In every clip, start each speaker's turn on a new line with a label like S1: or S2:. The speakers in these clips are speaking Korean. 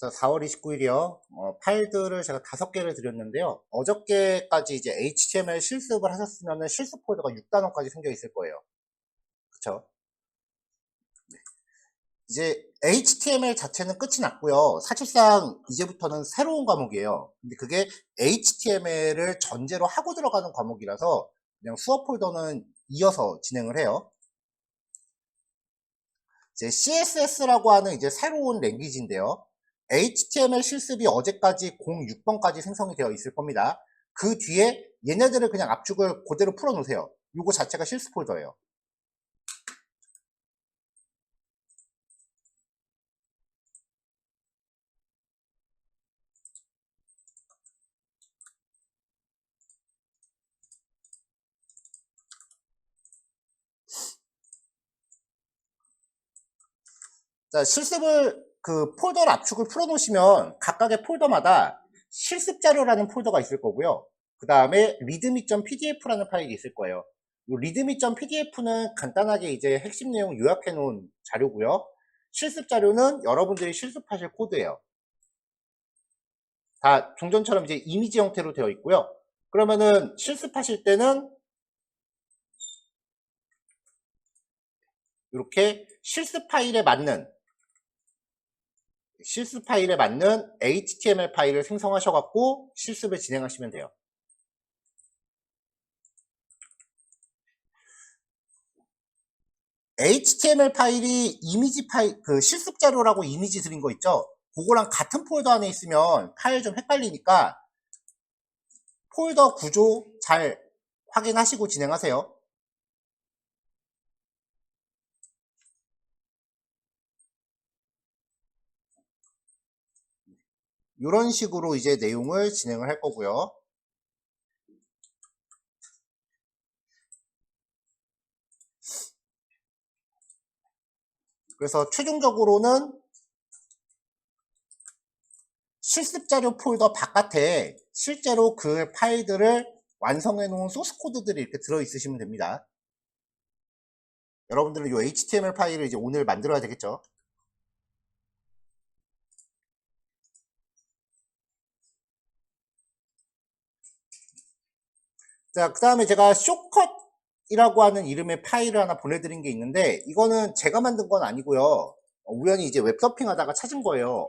S1: 자, 4월 29일이요. 파일들을 제가 5개를 드렸는데요. 어저께까지 이제 HTML 실습을 하셨으면 실습 폴더가 6단원까지 생겨 있을 거예요. 그쵸? 이제 HTML 자체는 끝이 났고요. 사실상 이제부터는 새로운 과목이에요. 근데 그게 HTML을 전제로 하고 들어가는 과목이라서 그냥 수업 폴더는 이어서 진행을 해요. 이제 CSS라고 하는 이제 새로운 랭귀지인데요. HTML 실습이 어제까지 06번까지 생성이 되어 있을 겁니다. 그 뒤에 얘네들을 그냥 압축을 그대로 풀어 놓으세요. 이거 자체가 실습 폴더예요. 자, 실습을 그 폴더를 압축을 풀어 놓으시면 각각의 폴더마다 실습 자료라는 폴더가 있을 거고요. 그 다음에 readme.pdf라는 파일이 있을 거예요. 이 readme.pdf는 간단하게 이제 핵심 내용 요약해 놓은 자료고요. 실습 자료는 여러분들이 실습하실 코드예요. 다 종전처럼 이제 이미지 형태로 되어 있고요. 그러면은 실습하실 때는 이렇게 실습 파일에 맞는 HTML 파일을 생성하셔갖고 실습을 진행하시면 돼요. HTML 파일이 이미지 파일, 그 실습 자료라고 이미지 드린 거 있죠? 그거랑 같은 폴더 안에 있으면 파일 좀 헷갈리니까 폴더 구조 잘 확인하시고 진행하세요. 이런 식으로 이제 내용을 진행을 할 거고요. 그래서 최종적으로는 실습 자료 폴더 바깥에 실제로 그 파일들을 완성해 놓은 소스 코드들이 이렇게 들어 있으시면 됩니다. 여러분들은 이 HTML 파일을 이제 오늘 만들어야 되겠죠. 자, 그 다음에 제가 쇼컷이라고 하는 이름의 파일을 하나 보내드린 게 있는데, 이거는 제가 만든 건 아니고요. 우연히 이제 웹서핑 하다가 찾은 거예요.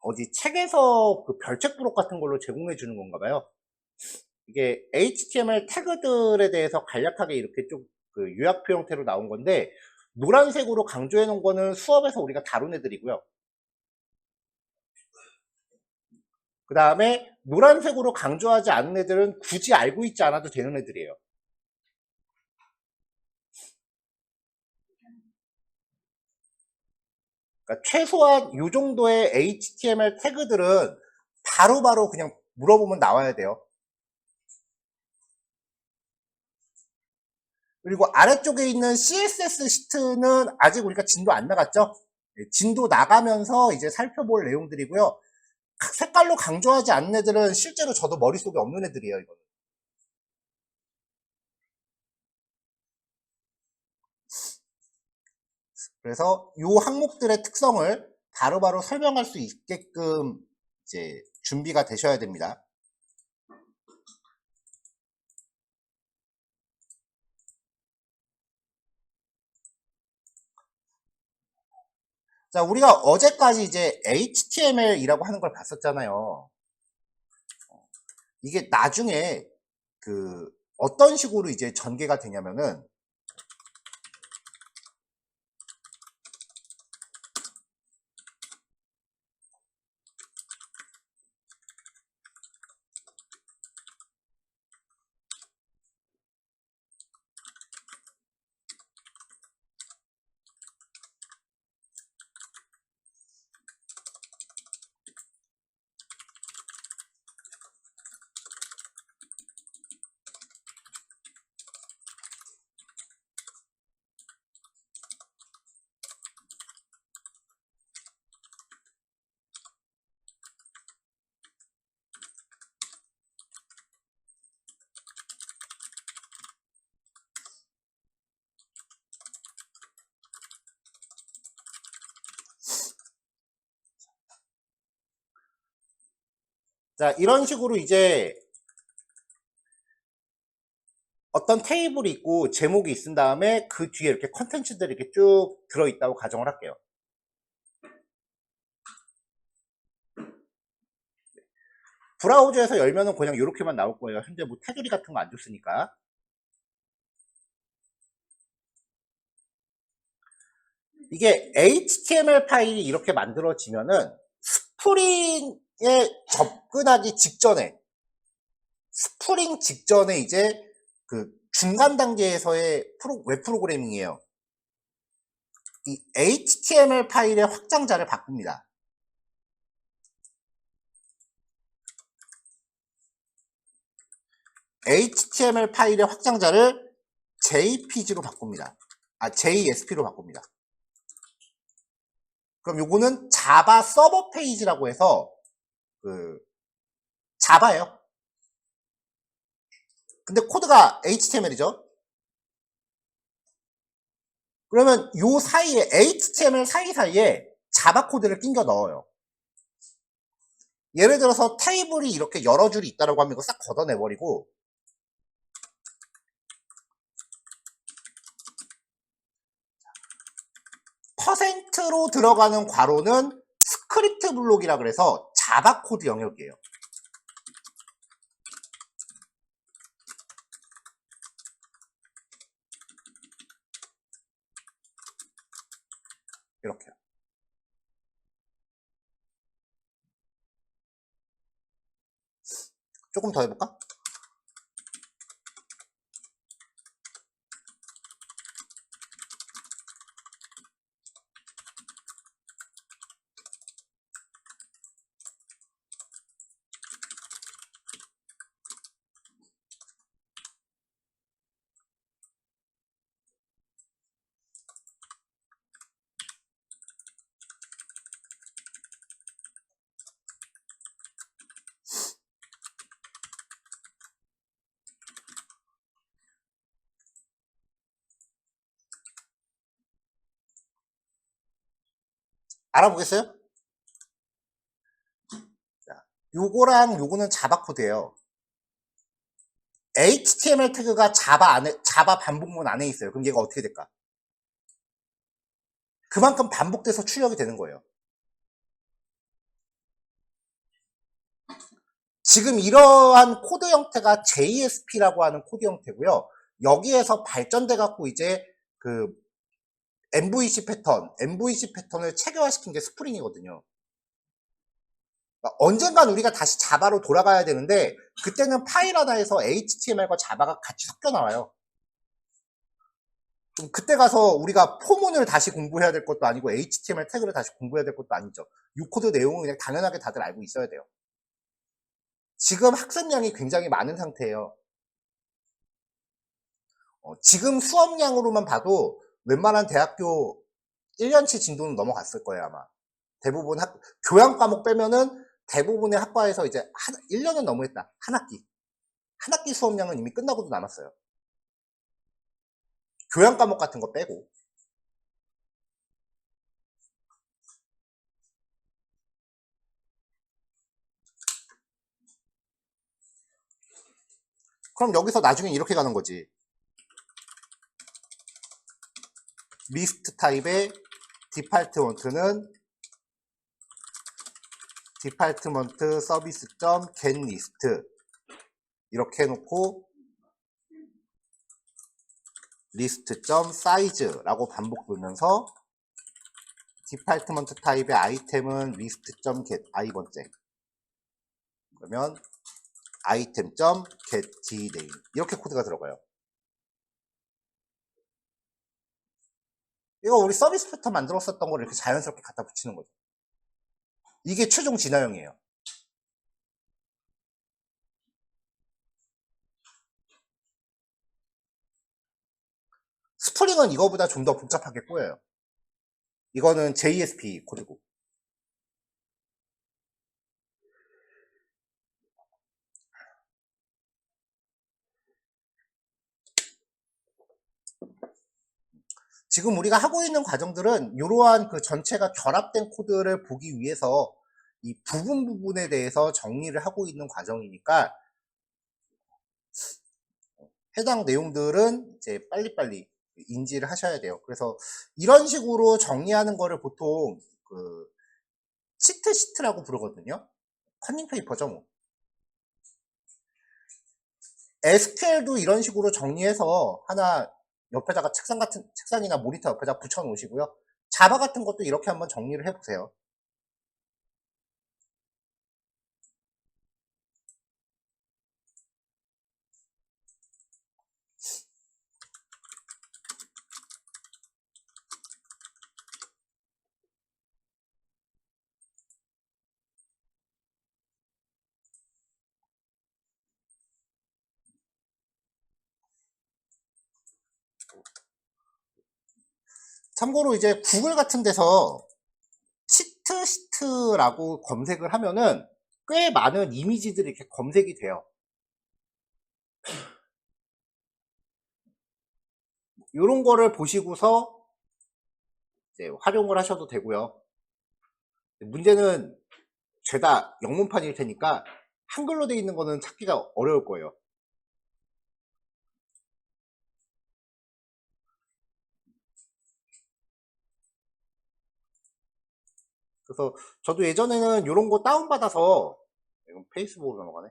S1: 어디 책에서 그 별책 부록 같은 걸로 제공해 주는 건가 봐요. 이게 HTML 태그들에 대해서 간략하게 이렇게 좀 그 요약표 형태로 나온 건데, 노란색으로 강조해 놓은 거는 수업에서 우리가 다룬 애들이고요. 그 다음에 노란색으로 강조하지 않은 애들은 굳이 알고 있지 않아도 되는 애들이에요. 그러니까 최소한 이 정도의 HTML 태그들은 바로바로 그냥 물어보면 나와야 돼요. 그리고 아래쪽에 있는 CSS 시트는 아직 우리가 진도 안 나갔죠? 진도 나가면서 이제 살펴볼 내용들이고요. 색깔로 강조하지 않는 애들은 실제로 저도 머릿속에 없는 애들이에요, 이거는. 그래서 이 항목들의 특성을 바로바로 설명할 수 있게끔 이제 준비가 되셔야 됩니다. 자, 우리가 어제까지 이제 HTML이라고 하는 걸 봤었잖아요. 이게 나중에 그 어떤 식으로 이제 전개가 되냐면은 자, 이런 식으로 이제 어떤 테이블이 있고 제목이 있은 다음에 그 뒤에 이렇게 컨텐츠들이 이렇게 쭉 들어있다고 가정을 할게요. 브라우저에서 열면은 그냥 이렇게만 나올 거예요. 현재 뭐 테두리 같은 거 안 줬으니까. 이게 HTML 파일이 이렇게 만들어지면은 스프링에 접근하기 직전에, 스프링 직전에 이제 그 중간 단계에서의 웹 프로그래밍이에요. 이 HTML 파일의 확장자를 바꿉니다. HTML 파일의 확장자를 JPG로 바꿉니다. JSP로 바꿉니다. 그럼 요거는 자바 서버 페이지라고 해서 자바예요. 근데 코드가 HTML이죠. 그러면 요 사이에 HTML 사이사이에 자바 코드를 끼겨 넣어요. 예를 들어서 테이블이 이렇게 여러 줄이 있다고 하면 이거 싹 걷어내버리고 퍼센트로 들어가는 괄호는 스크립트 블록이라 그래서 자바 코드 영역이에요. 이렇게요. 조금 더 해볼까? 알아보겠어요? 자, 요거랑 요거는 자바 코드예요. HTML 태그가 자바 반복문 안에 있어요. 그럼 얘가 어떻게 될까? 그만큼 반복돼서 출력이 되는 거예요. 지금 이러한 코드 형태가 JSP라고 하는 코드 형태고요. 여기에서 발전돼 갖고 이제 그 MVC 패턴을 체계화시킨 게 스프링이거든요. 그러니까 언젠간 우리가 다시 자바로 돌아가야 되는데 그때는 파일 하나에서 HTML과 자바가 같이 섞여 나와요. 그럼 그때 가서 우리가 포문을 다시 공부해야 될 것도 아니고 HTML 태그를 다시 공부해야 될 것도 아니죠. 이 코드 내용은 그냥 당연하게 다들 알고 있어야 돼요. 지금 학습량이 굉장히 많은 상태예요. 지금 수업량으로만 봐도 웬만한 대학교 1년치 진도는 넘어갔을 거예요, 아마. 대부분 교양 과목 빼면은 대부분의 학과에서 이제 1년은 너무했다. 한 학기 수업량은 이미 끝나고도 남았어요. 교양 과목 같은 거 빼고. 그럼 여기서 나중에 이렇게 가는 거지. 리스트 타입의 디파트먼트는 디파트먼트 서비스.getList 이렇게 해놓고 list.size라고 반복 돌면서 디파트먼트 타입의 아이템은 list.get i번째 그러면 item.getDname 이렇게 코드가 들어가요. 이거 우리 서비스 패턴 만들었었던 걸 이렇게 자연스럽게 갖다 붙이는 거죠. 이게 최종 진화형이에요. 스프링은 이거보다 좀 더 복잡하게 꼬여요. 이거는 JSP 코드고. 지금 우리가 하고 있는 과정들은 이러한 그 전체가 결합된 코드를 보기 위해서 이 부분에 대해서 정리를 하고 있는 과정이니까 해당 내용들은 이제 빨리빨리 인지를 하셔야 돼요. 그래서 이런 식으로 정리하는 거를 보통 그 치트시트라고 부르거든요. 커닝 페이퍼죠, 뭐. SQL도 이런 식으로 정리해서 하나 옆에다가 책상이나 모니터 옆에다 붙여 놓으시고요. 자바 같은 것도 이렇게 한번 정리를 해보세요. 참고로 이제 구글 같은 데서 치트시트라고 검색을 하면은 꽤 많은 이미지들이 이렇게 검색이 돼요. 이런 거를 보시고서 이제 활용을 하셔도 되고요. 문제는 죄다 영문판일 테니까 한글로 되어 있는 거는 찾기가 어려울 거예요. 그래서 저도 예전에는 이런 거 다운받아서, 이건 페이스북으로 넘어가네.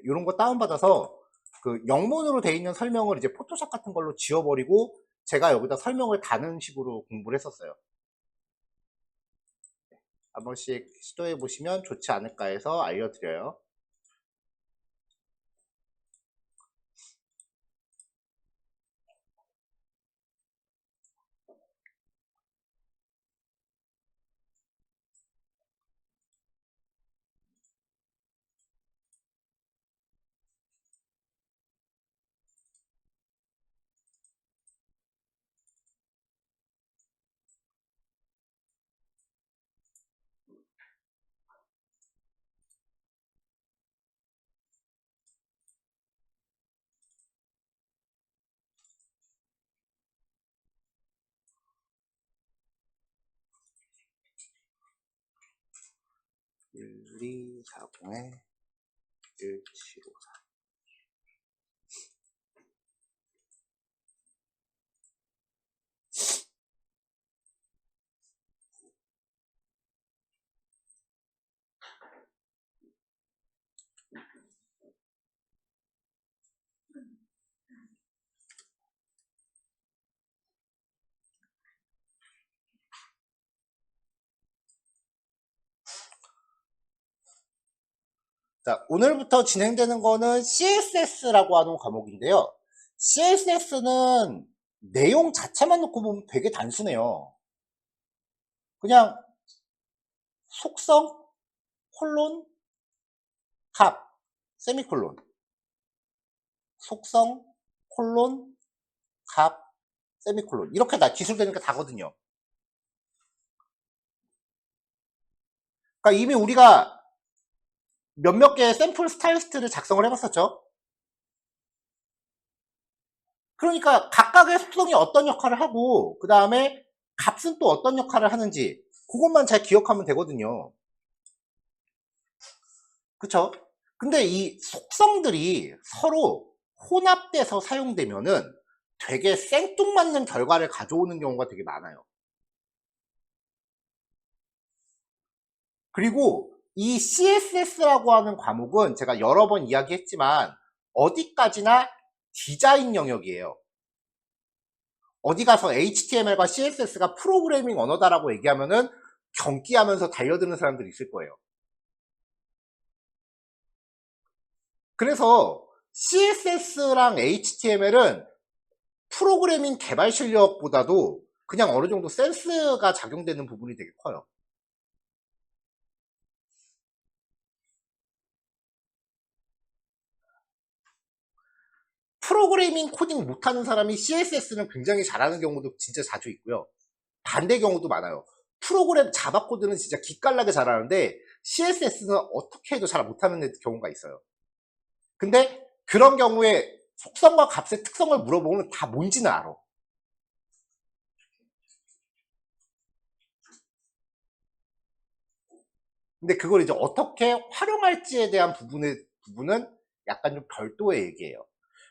S1: 이런 거 다운받아서 그 영문으로 되어 있는 설명을 이제 포토샵 같은 걸로 지워버리고 제가 여기다 설명을 다는 식으로 공부를 했었어요. 한 번씩 시도해 보시면 좋지 않을까 해서 알려드려요. (1, 2, 4, 0에 1, 7, 5, 4) 자, 오늘부터 진행되는 거는 CSS라고 하는 과목인데요. CSS는 내용 자체만 놓고 보면 되게 단순해요. 그냥 속성, 콜론, 값, 세미콜론. 속성, 콜론, 값, 세미콜론. 이렇게 다 기술되니까 다거든요. 그러니까 이미 우리가 몇몇 개의 샘플 스타일리스트를 작성을 해봤었죠. 그러니까 각각의 속성이 어떤 역할을 하고 그 다음에 값은 또 어떤 역할을 하는지 그것만 잘 기억하면 되거든요. 그쵸? 근데 이 속성들이 서로 혼합돼서 사용되면은 되게 생뚱맞는 결과를 가져오는 경우가 되게 많아요. 그리고 이 CSS라고 하는 과목은 제가 여러 번 이야기했지만 어디까지나 디자인 영역이에요. 어디 가서 HTML과 CSS가 프로그래밍 언어다라고 얘기하면은 경기하면서 달려드는 사람들이 있을 거예요. 그래서 CSS랑 HTML은 프로그래밍 개발 실력보다도 그냥 어느 정도 센스가 작용되는 부분이 되게 커요. 프로그래밍 코딩 못하는 사람이 CSS는 굉장히 잘하는 경우도 진짜 자주 있고요. 반대 경우도 많아요. 프로그램 자바 코드는 진짜 기깔나게 잘하는데 CSS는 어떻게 해도 잘 못하는 경우가 있어요. 근데 그런 경우에 속성과 값의 특성을 물어보면 다 뭔지는 알아. 근데 그걸 이제 어떻게 활용할지에 대한 부분은 약간 좀 별도의 얘기예요.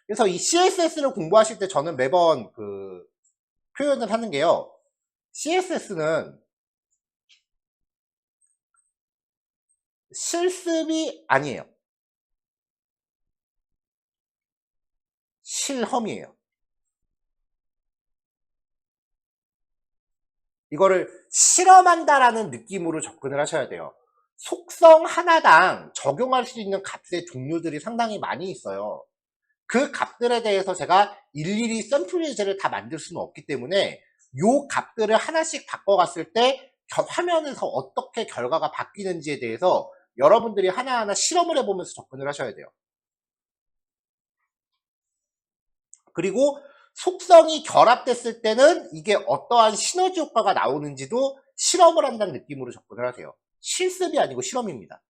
S1: 그래서 이 CSS를 공부하실 때 저는 매번 그 표현을 하는 게요. CSS는 실습이 아니에요. 실험이에요. 이거를 실험한다라는 느낌으로 접근을 하셔야 돼요. 속성 하나당 적용할 수 있는 값의 종류들이 상당히 많이 있어요. 그 값들에 대해서 제가 일일이 샘플 예제를 다 만들 수는 없기 때문에 요 값들을 하나씩 바꿔갔을 때 화면에서 어떻게 결과가 바뀌는지에 대해서 여러분들이 하나하나 실험을 해보면서 접근을 하셔야 돼요. 그리고 속성이 결합됐을 때는 이게 어떠한 시너지 효과가 나오는지도 실험을 한다는 느낌으로 접근을 하세요. 실습이 아니고 실험입니다.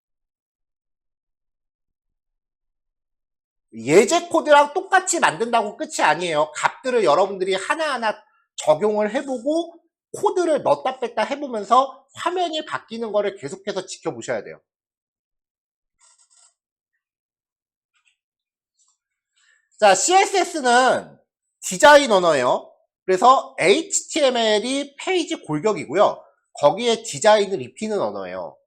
S1: 예제 코드랑 똑같이 만든다고 끝이 아니에요. 값들을 여러분들이 하나하나 적용을 해보고 코드를 넣었다 뺐다 해보면서 화면이 바뀌는 거를 계속해서 지켜보셔야 돼요. 자, CSS는 디자인 언어예요. 그래서 HTML이 페이지 골격이고요. 거기에 디자인을 입히는 언어예요.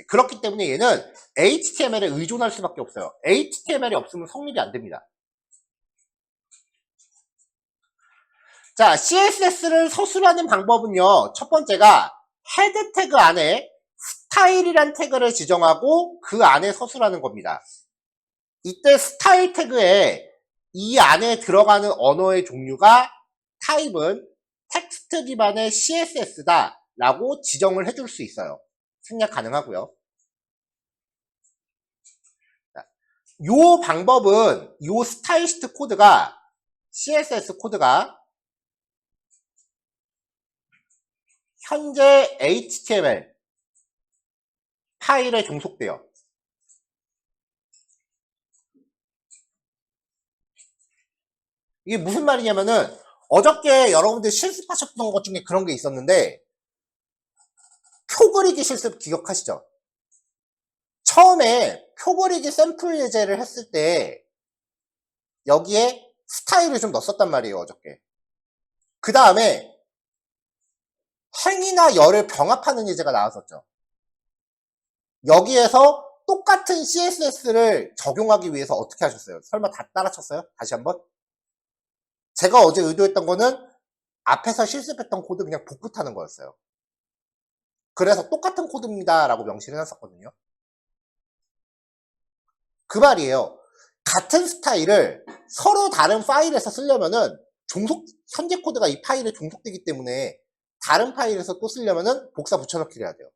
S1: 그렇기 때문에 얘는 HTML에 의존할 수밖에 없어요. HTML이 없으면 성립이 안 됩니다. 자, CSS를 서술하는 방법은요. 첫 번째가 헤드 태그 안에 스타일이란 태그를 지정하고 그 안에 서술하는 겁니다. 이때 스타일 태그에 이 안에 들어가는 언어의 종류가 타입은 텍스트 기반의 CSS다 라고 지정을 해줄 수 있어요. 생략 가능하고요. 요 방법은 요 스타일시트 코드가 CSS 코드가 현재 HTML 파일에 종속돼요. 이게 무슨 말이냐면은 어저께 여러분들 실습하셨던 것 중에 그런 게 있었는데 표 그리기 실습 기억하시죠? 처음에 표 그리기 샘플 예제를 했을 때 여기에 스타일을 좀 넣었단 말이에요. 어저께. 그 다음에 행이나 열을 병합하는 예제가 나왔었죠. 여기에서 똑같은 CSS를 적용하기 위해서 어떻게 하셨어요? 설마 다 따라쳤어요? 다시 한번? 제가 어제 의도했던 거는 앞에서 실습했던 코드 그냥 복붙하는 거였어요. 그래서 똑같은 코드입니다 라고 명시를 해놨었거든요. 그 말이에요. 같은 스타일을 서로 다른 파일에서 쓰려면은 현재 코드가 이 파일에 종속되기 때문에 다른 파일에서 또 쓰려면은 복사 붙여넣기를 해야 돼요.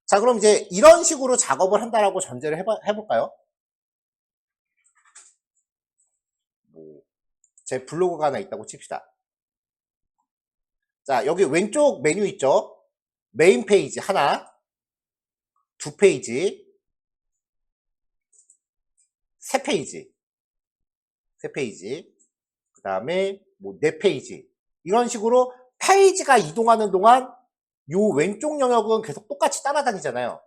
S1: 자, 그럼 이제 이런 식으로 작업을 한다라고 전제를 해볼까요? 제 블로그가 하나 있다고 칩시다. 자, 여기 왼쪽 메뉴 있죠? 메인 페이지 하나, 두 페이지, 세 페이지, 그 다음에 뭐 네 페이지. 이런 식으로 페이지가 이동하는 동안 요 왼쪽 영역은 계속 똑같이 따라다니잖아요.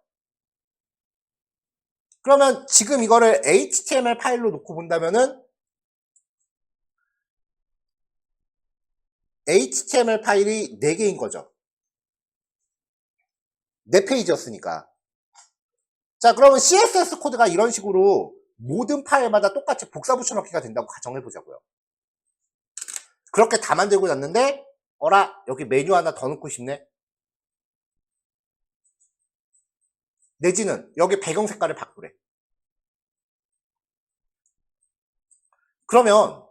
S1: 그러면 지금 이거를 HTML 파일로 놓고 본다면은 HTML 파일이 4개인 거죠. 4페이지였으니까. 자, 그러면 CSS 코드가 이런 식으로 모든 파일마다 똑같이 복사 붙여넣기가 된다고 가정해 보자고요. 그렇게 다 만들고 났는데 어라 여기 메뉴 하나 더 넣고 싶네. 내지는 여기 배경 색깔을 바꾸래. 그러면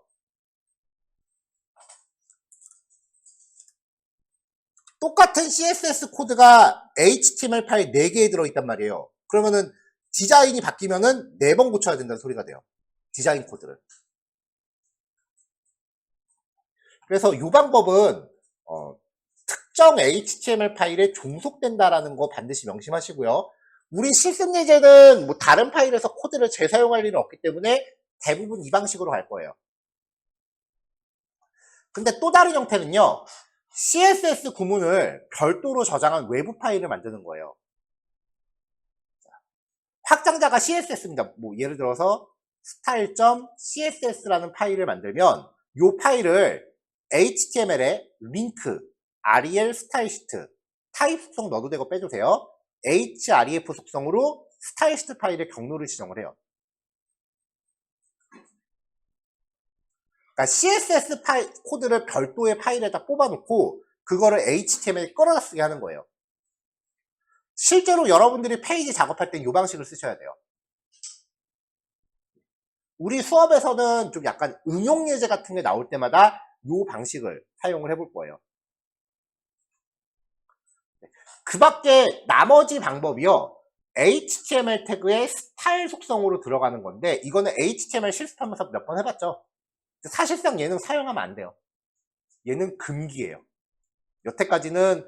S1: 똑같은 CSS 코드가 HTML 파일 4개에 들어있단 말이에요. 그러면은 디자인이 바뀌면은 4번 고쳐야 된다는 소리가 돼요. 디자인 코드를. 그래서 이 방법은 특정 HTML 파일에 종속된다라는 거 반드시 명심하시고요. 우리 실습 예제는 뭐 다른 파일에서 코드를 재사용할 일은 없기 때문에 대부분 이 방식으로 갈 거예요. 근데 또 다른 형태는요. CSS 구문을 별도로 저장한 외부 파일을 만드는 거예요. 확장자가 CSS입니다. 뭐 예를 들어서 style.css라는 파일을 만들면 이 파일을 HTML에 링크, rel 스타일 시트, 타입 속성 넣어도 되고 빼도 돼요. href 속성으로 스타일 시트 파일의 경로를 지정을 해요. 그러니까 CSS 파일, 코드를 별도의 파일에다 뽑아놓고 그거를 HTML에 끌어다 쓰게 하는 거예요. 실제로 여러분들이 페이지 작업할 땐 이 방식을 쓰셔야 돼요. 우리 수업에서는 좀 약간 응용 예제 같은 게 나올 때마다 이 방식을 사용을 해볼 거예요. 그 밖에 나머지 방법이요. HTML 태그의 스타일 속성으로 들어가는 건데 이거는 HTML 실습하면서 몇 번 해봤죠. 사실상 얘는 사용하면 안 돼요. 얘는 금기예요. 여태까지는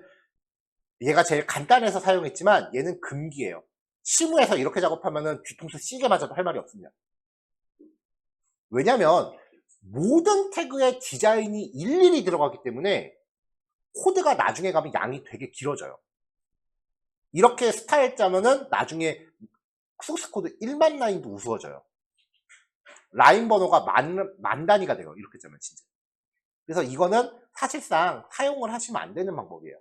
S1: 얘가 제일 간단해서 사용했지만 얘는 금기예요. 실무에서 이렇게 작업하면은 뒤통수 시게 맞아도 할 말이 없습니다. 왜냐면 모든 태그의 디자인이 일일이 들어가기 때문에 코드가 나중에 가면 양이 되게 길어져요. 이렇게 스타일 짜면은 나중에 소스 코드 1만 라인도 우스워져요. 라인 번호가 만 단위가 돼요. 이렇게 짜면 진짜. 그래서 이거는 사실상 사용을 하시면 안 되는 방법이에요.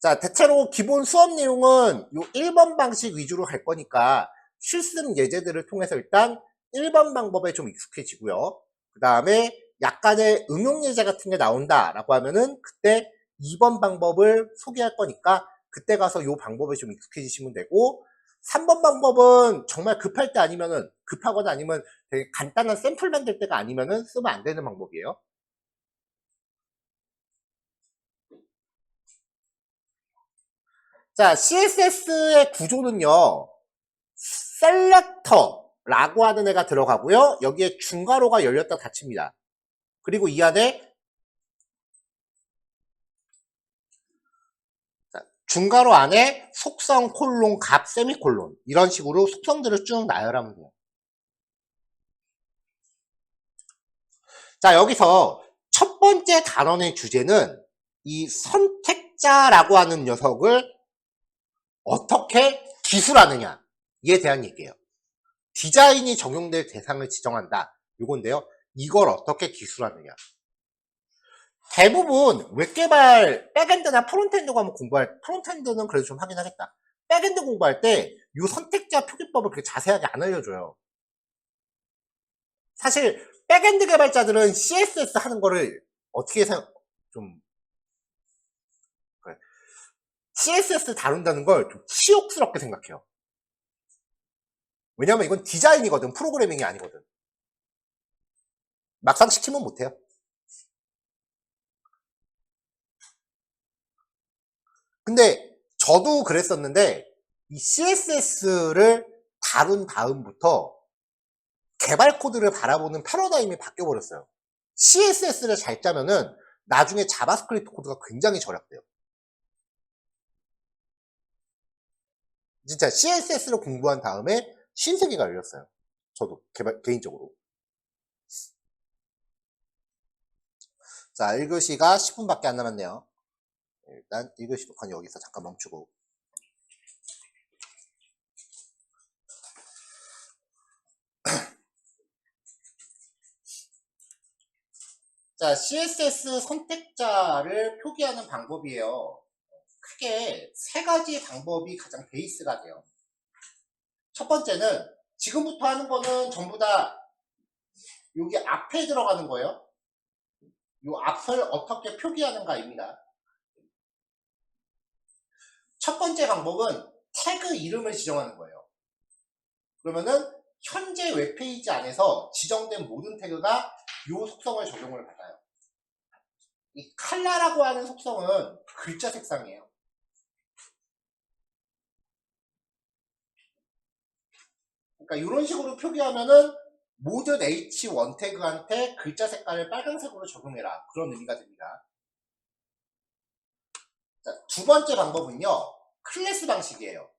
S1: 자, 대체로 기본 수업 내용은 요 1번 방식 위주로 갈 거니까 실습 예제들을 통해서 일단 1번 방법에 좀 익숙해지고요. 그 다음에 약간의 응용 예제 같은 게 나온다라고 하면은 그때 2번 방법을 소개할 거니까 그때 가서 요 방법에 좀 익숙해지시면 되고 3번 방법은 정말 급할 때 아니면은 급하거나 아니면 되게 간단한 샘플 만들 때가 아니면은 쓰면 안 되는 방법이에요. 자, CSS의 구조는요. 셀렉터라고 하는 애가 들어가고요. 여기에 중괄호가 열렸다 닫힙니다. 그리고 이 안에 중괄호 안에 속성 콜론 값 세미콜론 이런 식으로 속성들을 쭉 나열하면 돼요. 자, 여기서 첫 번째 단원의 주제는 이 선택자라고 하는 녀석을 어떻게 기술하느냐에 대한 얘기예요. 디자인이 적용될 대상을 지정한다. 이건데요. 이걸 어떻게 기술하느냐. 대부분 웹개발 백엔드나 프론트엔드 가면 프론트엔드는 그래도 좀 하긴 하겠다. 백엔드 공부할 때 이 선택자 표기법을 그렇게 자세하게 안 알려줘요. 사실 백엔드 개발자들은 CSS 하는 거를 어떻게 좀 CSS 다룬다는 걸 좀 치욕스럽게 생각해요. 왜냐면 이건 디자인이거든. 프로그래밍이 아니거든. 막상 시키면 못해요. 근데 저도 그랬었는데 이 CSS를 다룬 다음부터 개발 코드를 바라보는 패러다임이 바뀌어버렸어요. CSS를 잘 짜면은 나중에 자바스크립트 코드가 굉장히 절약돼요. 진짜 CSS를 공부한 다음에 신세계가 열렸어요. 저도 개인적으로. 자, 1교시가 10분밖에 안 남았네요. 일단 1교시 독한 여기서 잠깐 멈추고. 자, CSS 선택자를 표기하는 방법이에요. 크게 세 가지 방법이 가장 베이스가 돼요. 첫 번째는 지금부터 하는 거는 전부 다 여기 앞에 들어가는 거예요. 이 앞을 어떻게 표기하는가입니다. 첫 번째 방법은 태그 이름을 지정하는 거예요. 그러면은 현재 웹페이지 안에서 지정된 모든 태그가 이 속성을 적용을 받아요. 이 칼라라고 하는 속성은 글자 색상이에요. 그러니까 이런 식으로 표기하면은 모든 H1 태그한테 글자 색깔을 빨간색으로 적용해라. 그런 의미가 됩니다. 자, 두 번째 방법은요. 클래스 방식이에요.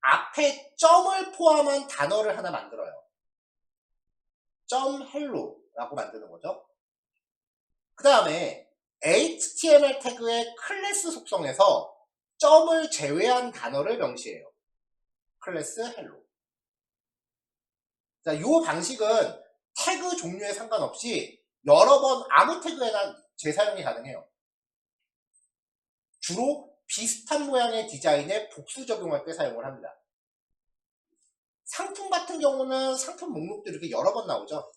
S1: 앞에 점을 포함한 단어를 하나 만들어요. 점 헬로라고 만드는 거죠. 그 다음에 HTML 태그의 클래스 속성에서 점을 제외한 단어를 명시해요. 클래스 헬로. 자, 이 방식은 태그 종류에 상관없이 여러 번 아무 태그에나 재사용이 가능해요. 주로 비슷한 모양의 디자인에 복수 적용할 때 사용을 합니다. 상품 같은 경우는 상품 목록도 이렇게 여러 번 나오죠.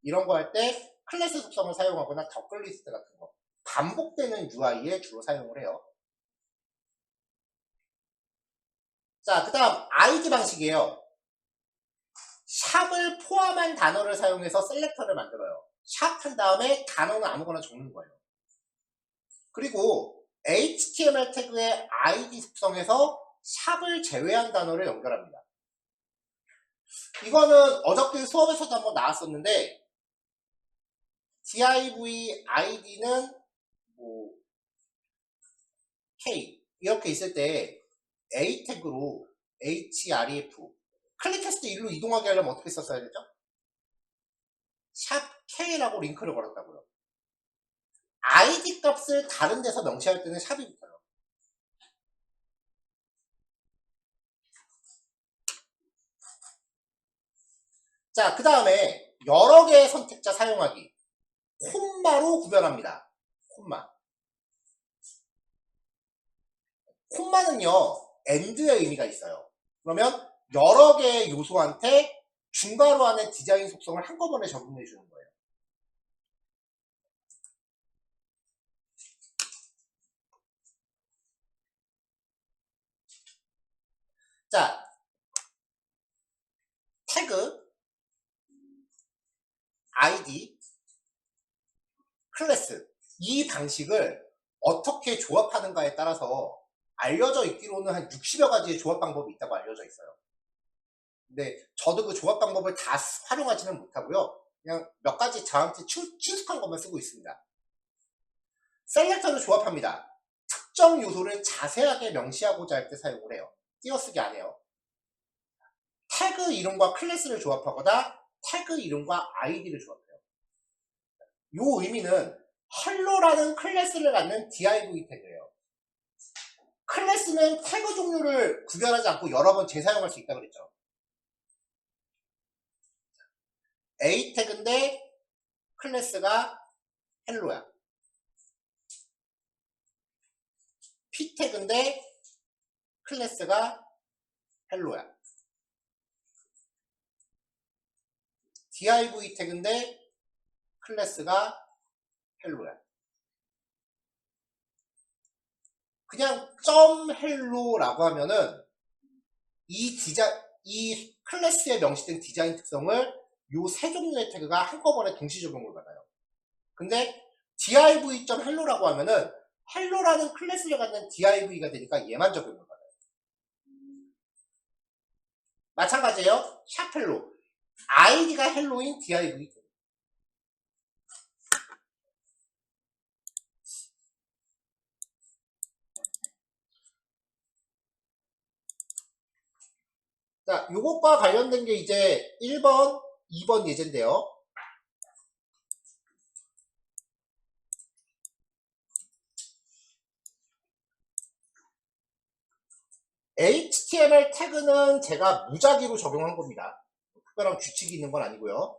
S1: 이런 거 할 때 클래스 속성을 사용하거나 더글리스트 같은 거 반복되는 UI에 주로 사용을 해요. 자, 그 다음 ID 방식이에요. 샵을 포함한 단어를 사용해서 셀렉터를 만들어요. 샵 한 다음에 단어는 아무거나 적는 거예요. 그리고 HTML 태그의 ID 속성에서 샵을 제외한 단어를 연결합니다. 이거는 어저께 수업에서도 한번 나왔었는데 div id는 뭐 k 이렇게 있을 때 a 태그로 href 클릭했을 때 일로 이동하게 하려면 어떻게 썼어야 되죠? 샵 k라고 링크를 걸었다고요. id 값을 다른 데서 명시할 때는 샵이 붙어요. 자, 그 다음에 여러 개의 선택자 사용하기 콤마로 구별합니다. 콤마는요 AND의 의미가 있어요. 그러면 여러 개의 요소한테 중괄호 안에 디자인 속성을 한꺼번에 적용해 주는 거예요. 자, 태그, ID, 클래스 이 방식을 어떻게 조합하는가에 따라서 알려져 있기로는 한 60여 가지의 조합 방법이 있다고 알려져 있어요. 근데 저도 그 조합 방법을 다 활용하지는 못하고요. 그냥 몇 가지 저한테 친숙한 것만 쓰고 있습니다. 셀렉터를 조합합니다. 특정 요소를 자세하게 명시하고자 할 때 사용을 해요. 띄어쓰기 안 해요. 태그 이름과 클래스를 조합하거나 태그 이름과 아이디를 조합해요. 이 의미는 헬로라는 클래스를 갖는 div 태그예요. 클래스는 태그 종류를 구별하지 않고 여러 번 재사용할 수 있다고 그랬죠. A 태그인데 클래스가 헬로야. P 태그인데 클래스가 헬로야. div 태그인데 클래스가 헬로야. 그냥 점 헬로라고 하면은 이 클래스에 명시된 디자인 특성을 요 세 종류의 태그가 한꺼번에 동시 적용을 받아요. 근데 div.hello라고 하면은 헬로라는 클래스를 갖는 div가 되니까 얘만 적용을 받아요. 마찬가지예요. 샵 헬로. id가 헬로인 div. 자, 요것과 관련된 게 이제 1번, 2번 예제인데요. HTML 태그는 제가 무작위로 적용한 겁니다. 특별한 규칙이 있는 건 아니고요.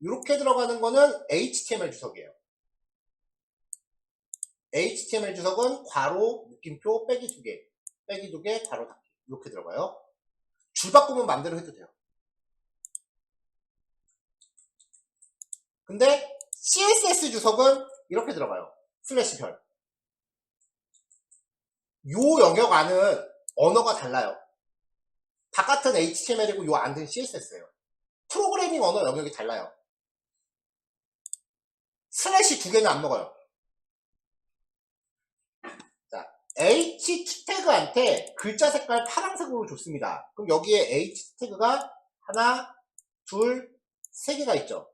S1: 이렇게 들어가는 거는 HTML 주석이에요. HTML 주석은 괄호, 느낌표, 빼기 2개, 빼기 2개, 괄호 닫기 이렇게 들어가요. 줄 바꾸면 마음대로 해도 돼요. 근데 CSS 주석은 이렇게 들어가요. 슬래시 별. 요 영역 안은 언어가 달라요. 바깥은 HTML이고 요 안은 CSS예요. 프로그래밍 언어 영역이 달라요. 슬래시 2개는 안 먹어요. 자, H 태그한테 글자 색깔 파란색으로 줬습니다. 그럼 여기에 H 태그가 하나, 둘, 세 개가 있죠.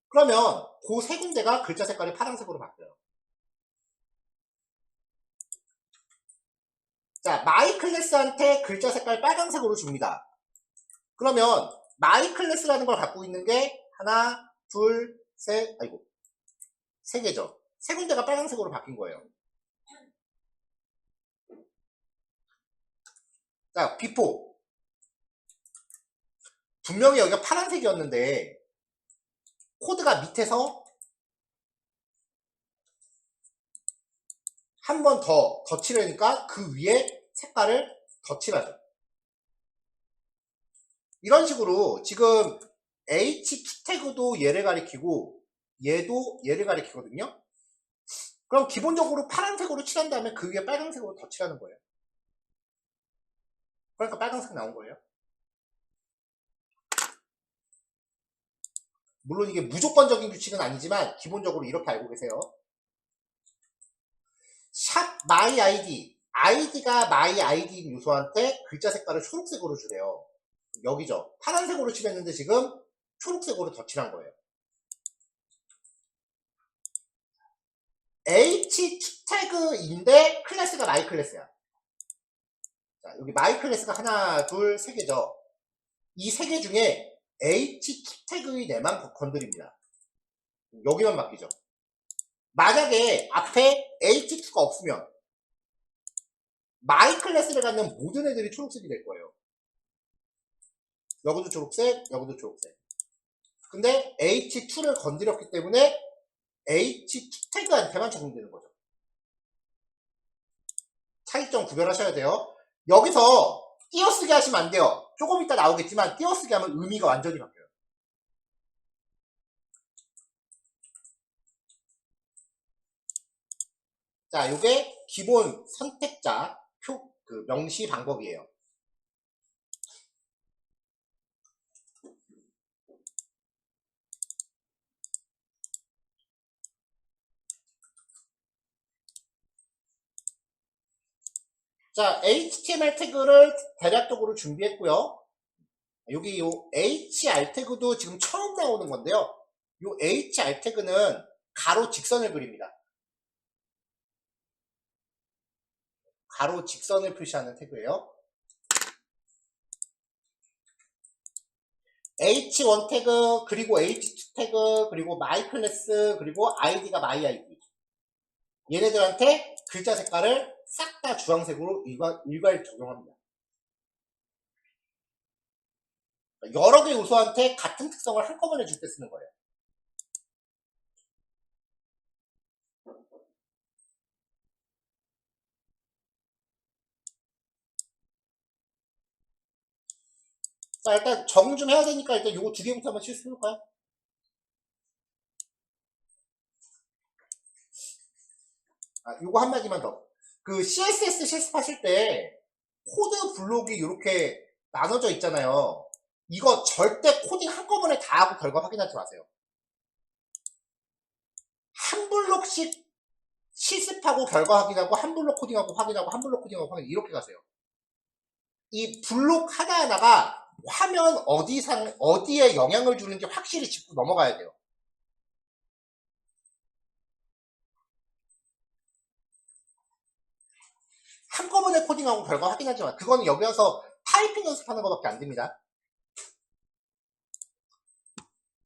S1: 그러면 그 세 군데가 글자 색깔이 파란색으로 바뀌어요. 자, 마이 클래스한테 글자 색깔 빨간색으로 줍니다. 그러면 마이 클래스라는 걸 갖고 있는 게 하나, 둘, 셋, 아이고, 세 개죠. 세 군데가 빨간색으로 바뀐 거예요. 자, 비포. 분명히 여기가 파란색이었는데 코드가 밑에서 한 번 더 덧칠하니까 그 위에 색깔을 덧칠하죠. 이런 식으로 지금 H2 태그도 얘를 가리키고 얘도 얘를 가리키거든요. 그럼 기본적으로 파란색으로 칠한 다음에 그 위에 빨간색으로 덧칠하는 거예요. 그러니까 빨간색 나온 거예요. 물론 이게 무조건적인 규칙은 아니지만 기본적으로 이렇게 알고 계세요. 샵 my id, id가 my id인 요소한테 글자 색깔을 초록색으로 주래요. 여기죠. 파란색으로 칠했는데 지금 초록색으로 덧칠한 거예요. H2 태그인데 클래스가 my 클래스야. 자, 여기 my 클래스가 하나, 둘, 세 개죠. 이 세 개 중에 H2 태그의 내만 건드립니다. 여기만 바뀌죠. 만약에 앞에 H2가 없으면 my 클래스를 갖는 모든 애들이 초록색이 될 거예요. 여기도 초록색, 여기도 초록색. 근데 H2를 건드렸기 때문에 H2 태그한테만 적용되는 거죠. 차이점 구별하셔야 돼요. 여기서 띄어쓰기 하시면 안 돼요. 조금 이따 나오겠지만 띄어쓰기 하면 의미가 완전히 바뀌어요. 자, 요게 기본 선택자 그 명시 방법이에요. 자, HTML 태그를 대략적으로 준비했고요. 여기 요 HR 태그도 지금 처음 나오는 건데요. 요 HR 태그는 가로 직선을 그립니다. 가로 직선을 표시하는 태그예요. H1 태그, 그리고 H2 태그, 그리고 my 클래스, 그리고 id가 my id. 얘네들한테 글자 색깔을 싹 다 주황색으로 일괄 적용합니다. 여러 개 요소한테 같은 특성을 한꺼번에 줄 때 쓰는 거예요. 자, 일단 적응 좀 해야 되니까 일단 요거 두 개부터 한번 실습해볼까요? 요거 한마디만 더. 그 CSS 실습하실 때 코드 블록이 이렇게 나눠져 있잖아요. 이거 절대 코딩 한꺼번에 다 하고 결과 확인하지 마세요. 한 블록씩 실습하고 결과 확인하고, 한 블록 코딩하고 확인하고, 한 블록 코딩하고 확인, 이렇게 가세요. 이 블록 하나하나가 화면 어디에 영향을 주는지 확실히 짚고 넘어가야 돼요. 한꺼번에 코딩하고 결과 확인하지 마. 그거는 여기 와서 타이핑 연습하는 것밖에 안 됩니다.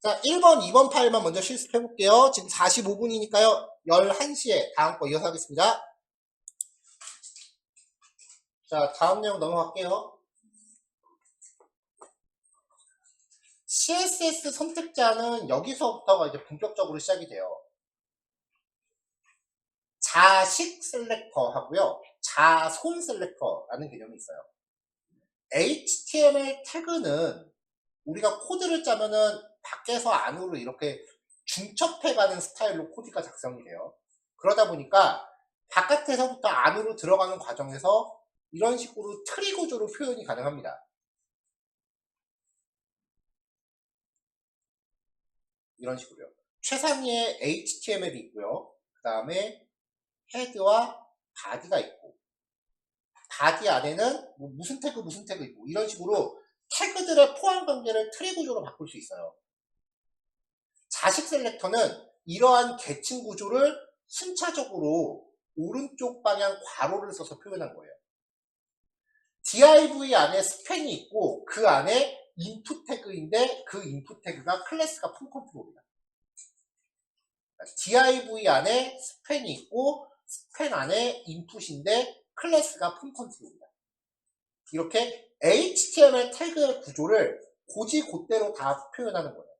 S1: 자, 1번, 2번 파일만 먼저 실습해 볼게요. 지금 45분이니까요. 11시에 다음 거 이어서 하겠습니다. 자, 다음 내용 넘어갈게요. CSS 선택자는 여기서부터가 이제 본격적으로 시작이 돼요. 자식 셀렉터 하고요. 자손 셀렉터라는 개념이 있어요. HTML 태그는 우리가 코드를 짜면은 밖에서 안으로 이렇게 중첩해가는 스타일로 코드가 작성이 돼요. 그러다 보니까 바깥에서부터 안으로 들어가는 과정에서 이런 식으로 트리 구조로 표현이 가능합니다. 이런 식으로요. 최상위에 HTML이 있고요. 그 다음에 헤드와 바디가 있고, 바디 안에는 뭐 무슨 태그 있고, 이런 식으로 태그들의 포함 관계를 트리 구조로 바꿀 수 있어요. 자식 셀렉터는 이러한 계층 구조를 순차적으로 오른쪽 방향 괄호를 써서 표현한 거예요. div 안에 스팬이 있고 그 안에 인풋 태그인데 그 인풋 태그가 클래스가 품 컨트롤이다. div 안에 스팬이 있고 스팬 안에 인풋인데 클래스가 품 컨트롤이다. 이렇게 HTML 태그의 구조를 고지곧대로 다 표현하는 거예요.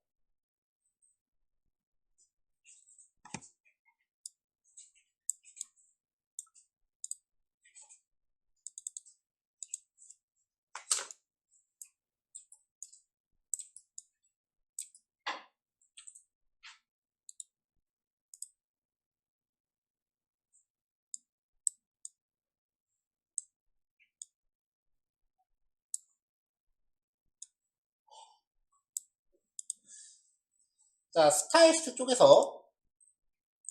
S1: 자, 스타일리스트 쪽에서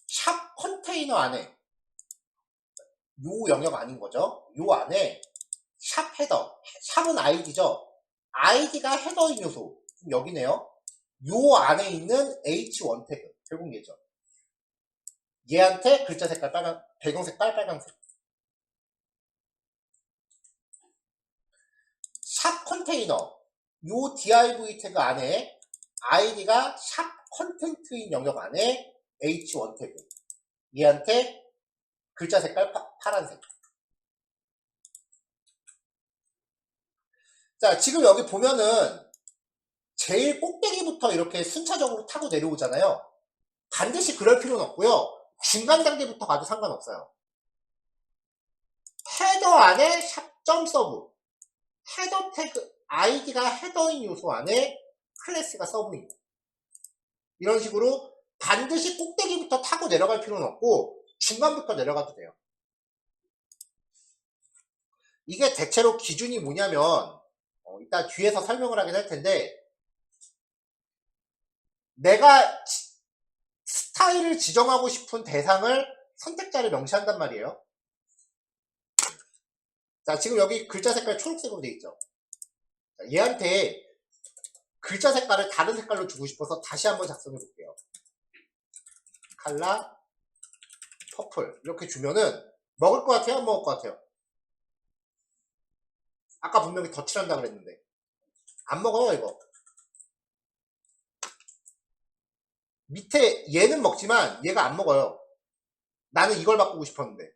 S1: 샵 컨테이너 안에 요 영역 아닌 거죠. 요 안에 샵 헤더, 샵은 아이디죠. 아이디가 헤더인 요소, 여기네요. 요 안에 있는 H1 태그, 결국 얘죠. 얘한테 글자 색깔 빨간, 배경 색깔 빨간색. 샵 컨테이너, 요 div 태그 안에 아이디가 샵 컨텐트인 영역 안에 H1 태그. 얘한테 글자 색깔 파란색. 자, 지금 여기 보면은 제일 꼭대기부터 이렇게 순차적으로 타고 내려오잖아요. 반드시 그럴 필요는 없고요. 중간 단계부터 가도 상관없어요. 헤더 안에 샵.서브. 헤더 태그, 아이디가 헤더인 요소 안에 클래스가 서브입니다. 이런 식으로 반드시 꼭대기부터 타고 내려갈 필요는 없고 중간부터 내려가도 돼요. 이게 대체로 기준이 뭐냐면 이따 뒤에서 설명을 하긴 할 텐데 내가 스타일을 지정하고 싶은 대상을 선택자를 명시한단 말이에요. 자, 지금 여기 글자 색깔 초록색으로 되어 있죠. 자, 얘한테 글자 색깔을 다른 색깔로 주고 싶어서 다시 한번 작성해 볼게요. 칼라 퍼플 이렇게 주면은 먹을 것 같아요? 안 먹을 것 같아요? 아까 분명히 덧칠한다 그랬는데 안 먹어요 이거. 밑에 얘는 먹지만 얘가 안 먹어요. 나는 이걸 바꾸고 싶었는데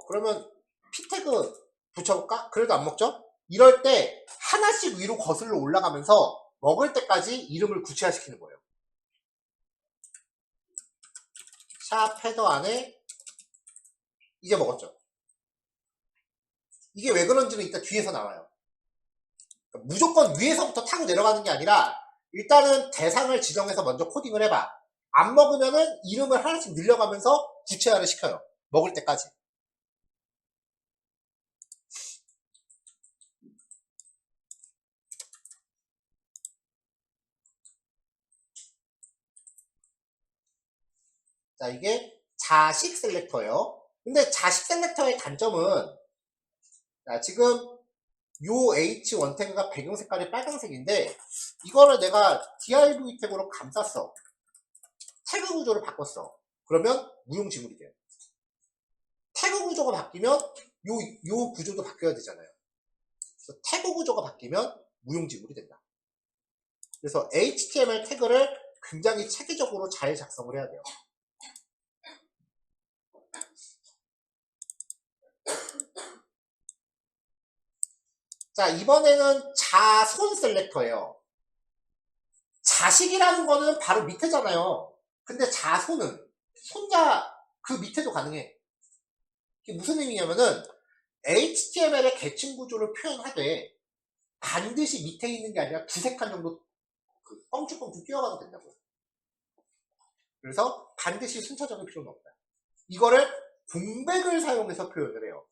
S1: 그러면 P 태그 붙여볼까? 그래도 안 먹죠? 이럴 때 하나씩 위로 거슬러 올라가면서 먹을 때까지 이름을 구체화시키는 거예요. 샵 헤더 안에 이제 먹었죠. 이게 왜 그런지는 이따 뒤에서 나와요. 그러니까 무조건 위에서부터 타고 내려가는 게 아니라 일단은 대상을 지정해서 먼저 코딩을 해봐. 안 먹으면은 이름을 하나씩 늘려가면서 구체화를 시켜요. 먹을 때까지. 자, 이게 자식 셀렉터예요. 근데 자식 셀렉터의 단점은 자, 지금 요 H1 태그가 배경 색깔이 빨간색인데 이거를 내가 div 태그로 감쌌어. 태그 구조를 바꿨어. 그러면 무용지물이 돼요. 태그 구조가 바뀌면 요 구조도 바뀌어야 되잖아요. 그래서 태그 구조가 바뀌면 무용지물이 된다. 그래서 HTML 태그를 굉장히 체계적으로 잘 작성을 해야 돼요. 자, 이번에는 자손 셀렉터예요. 자식이라는 거는 바로 밑에잖아요. 근데 자손은 손자 그 밑에도 가능해. 이게 무슨 의미냐면은 HTML의 계층 구조를 표현하되 반드시 밑에 있는 게 아니라 두세 칸 정도 뻥쭉뻥쭉 뛰어가도 된다고요. 그래서 반드시 순차적일 필요는 없다. 이거를 공백을 사용해서 표현을 해요.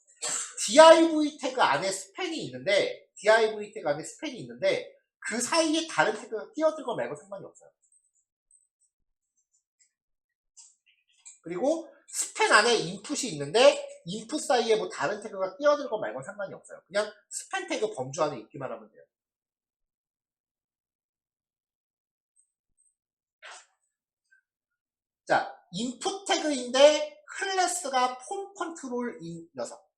S1: div 태그 안에 스팬이 있는데 div 태그 안에 스팬이 있는데 그 사이에 다른 태그가 끼어들고 말고 상관이 없어요. 그리고 스팬 안에 인풋이 있는데 인풋 사이에 뭐 다른 태그가 끼어들건 말건 상관이 없어요. 그냥 스팬 태그 범주 안에 있기만 하면 돼요. 자, 인풋 태그인데 클래스가 폼 컨트롤인 녀석.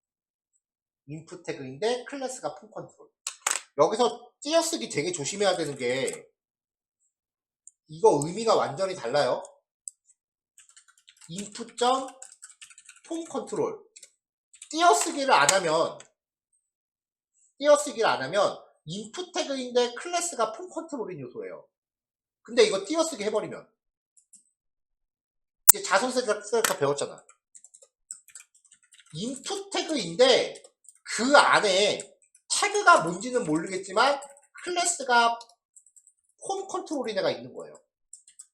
S1: 인풋 태그인데 클래스가 폼 컨트롤. 여기서 띄어쓰기 되게 조심해야 되는 게 이거 의미가 완전히 달라요. 인풋.폼 컨트롤. 띄어쓰기를 안 하면 인풋 태그인데 클래스가 폼 컨트롤인 요소예요. 근데 이거 띄어쓰기 해버리면 이제 자손 셀렉터 배웠잖아. 인풋 태그인데 그 안에 태그가 뭔지는 모르겠지만 클래스가 폼 컨트롤인 애가 있는 거예요.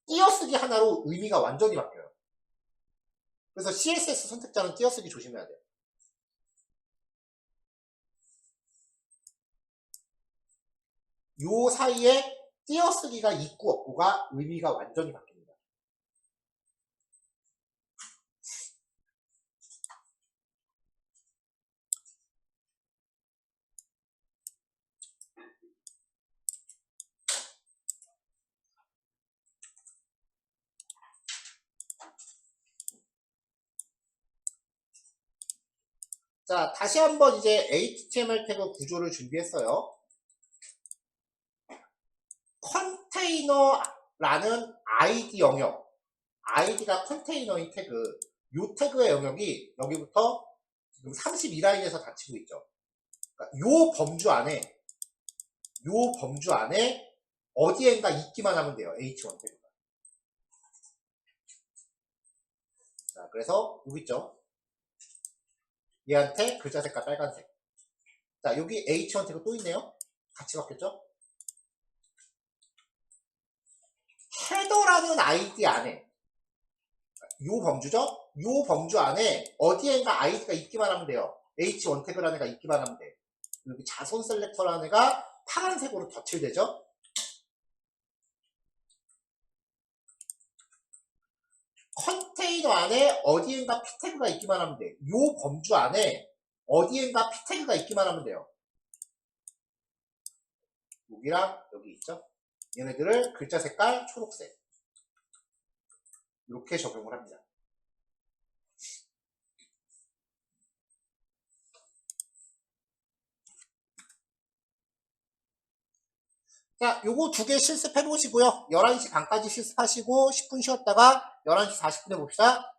S1: 띄어쓰기 하나로 의미가 완전히 바뀌어요. 그래서 CSS 선택자는 띄어쓰기 조심해야 돼요. 요 사이에 띄어쓰기가 있고 없고가 의미가 완전히 바뀝니다. 자, 다시 한번 이제 HTML 태그 구조를 준비했어요. 컨테이너라는 ID 영역, ID가 컨테이너인 태그, 요 태그의 영역이 여기부터 지금 32라인에서 닫히고 있죠. 그러니까 요 범주 안에 어디엔가 있기만 하면 돼요. H1 태그가. 자, 그래서 여기 있죠. 얘한테 글자 색깔 빨간색. 자, 여기 H1 태그 또 있네요. 같이 바뀌었죠? 헤더라는 아이디 안에 요 범주죠? 요 범주 안에 어디엔가 아이디가 있기만 하면 돼요. H1 태그라는 애가 있기만 하면 돼. 여기 자손 셀렉터라는 애가 파란색으로 덧칠되죠? 컨테이너 안에 어디엔가 p 태그가 있기만 하면 돼. 요 범주 안에 어디엔가 p 태그가 있기만 하면 돼요. 여기랑 여기 있죠? 얘네들을 글자 색깔 초록색 이렇게 적용을 합니다. 자, 요거 두 개 실습해 보시고요. 11시 반까지 실습하시고 10분 쉬었다가 11시 40분에 봅시다.